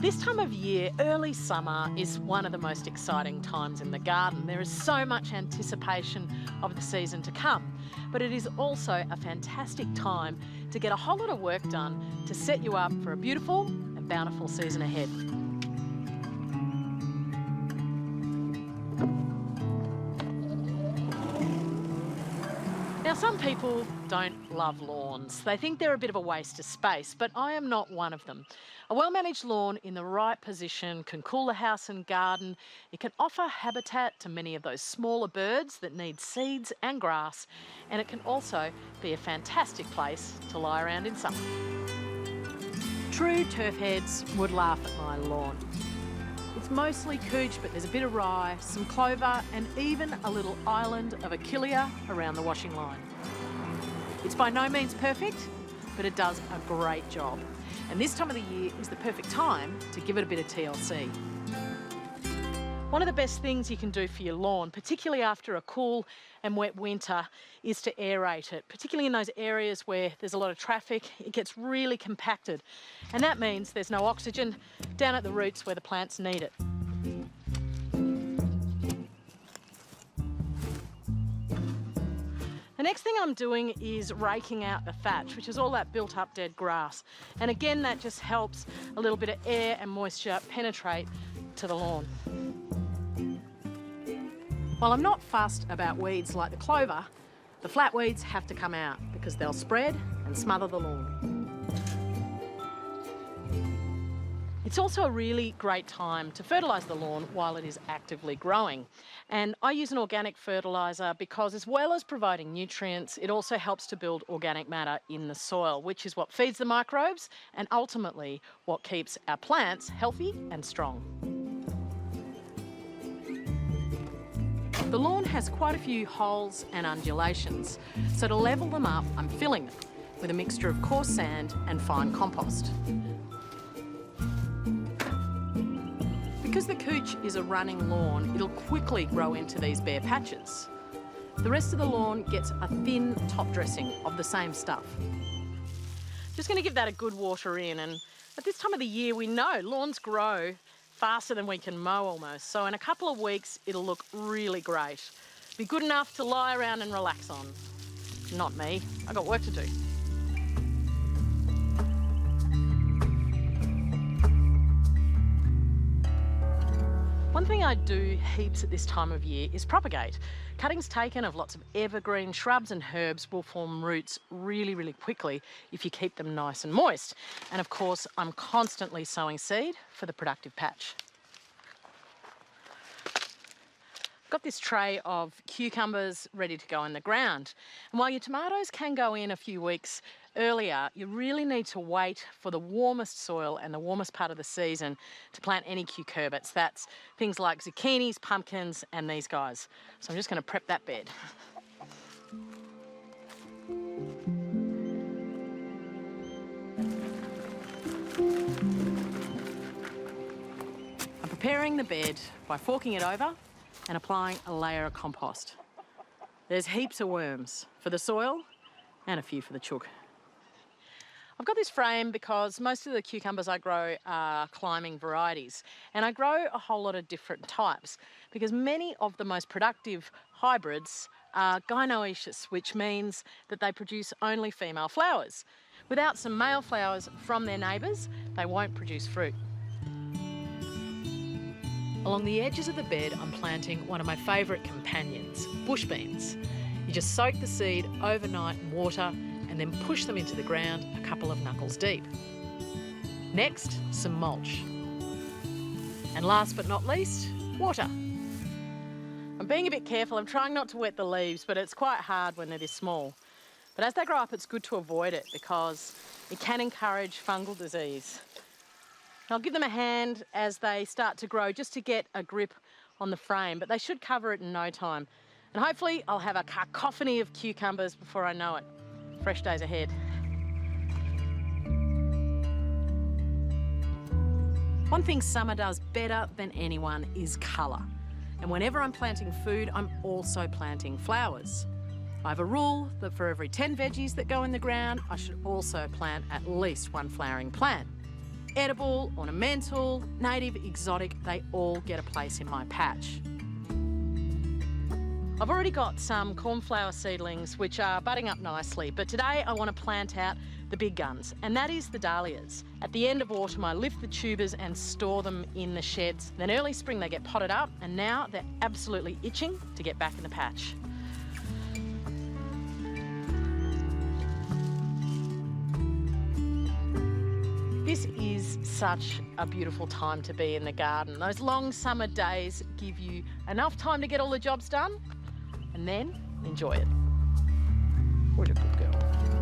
This time of year, early summer, is one of the most exciting times in the garden. There is so much anticipation of the season to come, but it is also a fantastic time to get a whole lot of work done to set you up for a beautiful and bountiful season ahead. Now, some people don't love lawns. They think they're a bit of a waste of space, but I am not one of them. A well-managed lawn in the right position can cool the house and garden. It can offer habitat to many of those smaller birds that need seeds and grass, and it can also be a fantastic place to lie around in summer. True turf heads would laugh at my lawn. It's mostly cooch, but there's a bit of rye, some clover, and even a little island of achillea around the washing line. It's by no means perfect, but it does a great job. And this time of the year is the perfect time to give it a bit of TLC. One of the best things you can do for your lawn, particularly after a cool and wet winter, is to aerate it, particularly in those areas where there's a lot of traffic. It gets really compacted, and that means there's no oxygen down at the roots where the plants need it. The next thing I'm doing is raking out the thatch, which is all that built up dead grass. And again, that just helps a little bit of air and moisture penetrate to the lawn. While I'm not fussed about weeds like the clover, the flat weeds have to come out because they'll spread and smother the lawn. It's also a really great time to fertilise the lawn while it is actively growing. And I use an organic fertiliser because, as well as providing nutrients, it also helps to build organic matter in the soil, which is what feeds the microbes and ultimately what keeps our plants healthy and strong. The lawn has quite a few holes and undulations, so to level them up, I'm filling them with a mixture of coarse sand and fine compost. Because the cooch is a running lawn, it'll quickly grow into these bare patches. The rest of the lawn gets a thin top dressing of the same stuff. Just going to give that a good water in, and at this time of the year we know lawns grow faster than we can mow almost, so in a couple of weeks it'll look really great. Be good enough to lie around and relax on. Not me, I got work to do. One thing I do heaps at this time of year is propagate. Cuttings taken of lots of evergreen shrubs and herbs will form roots really quickly if you keep them nice and moist. And of course, I'm constantly sowing seed for the productive patch. Got this tray of cucumbers ready to go in the ground. And while your tomatoes can go in a few weeks earlier, you really need to wait for the warmest soil and the warmest part of the season to plant any cucurbits. That's things like zucchinis, pumpkins, and these guys. So I'm just going to prep that bed. I'm preparing the bed by forking it over and applying a layer of compost. There's heaps of worms for the soil and a few for the chook. I've got this frame because most of the cucumbers I grow are climbing varieties, and I grow a whole lot of different types because many of the most productive hybrids are gynoecious, which means that they produce only female flowers. Without some male flowers from their neighbours, they won't produce fruit. Along the edges of the bed, I'm planting one of my favourite companions, bush beans. You just soak the seed overnight in water and then push them into the ground a couple of knuckles deep. Next, some mulch. And last but not least, water. I'm being a bit careful. I'm trying not to wet the leaves, but it's quite hard when they're this small. But as they grow up, it's good to avoid it because it can encourage fungal disease. I'll give them a hand as they start to grow just to get a grip on the frame, but they should cover it in no time. And hopefully I'll have a cacophony of cucumbers before I know it. Fresh days ahead. One thing summer does better than anyone is colour. And whenever I'm planting food, I'm also planting flowers. I have a rule that for every 10 veggies that go in the ground, I should also plant at least one flowering plant. Edible, ornamental, native, exotic, they all get a place in my patch. I've already got some cornflower seedlings which are budding up nicely, but today I want to plant out the big guns, and that is the dahlias. At the end of autumn, I lift the tubers and store them in the sheds. Then early spring they get potted up, and now they're absolutely itching to get back in the patch. This is such a beautiful time to be in the garden. Those long summer days give you enough time to get all the jobs done and then enjoy it. What a good girl.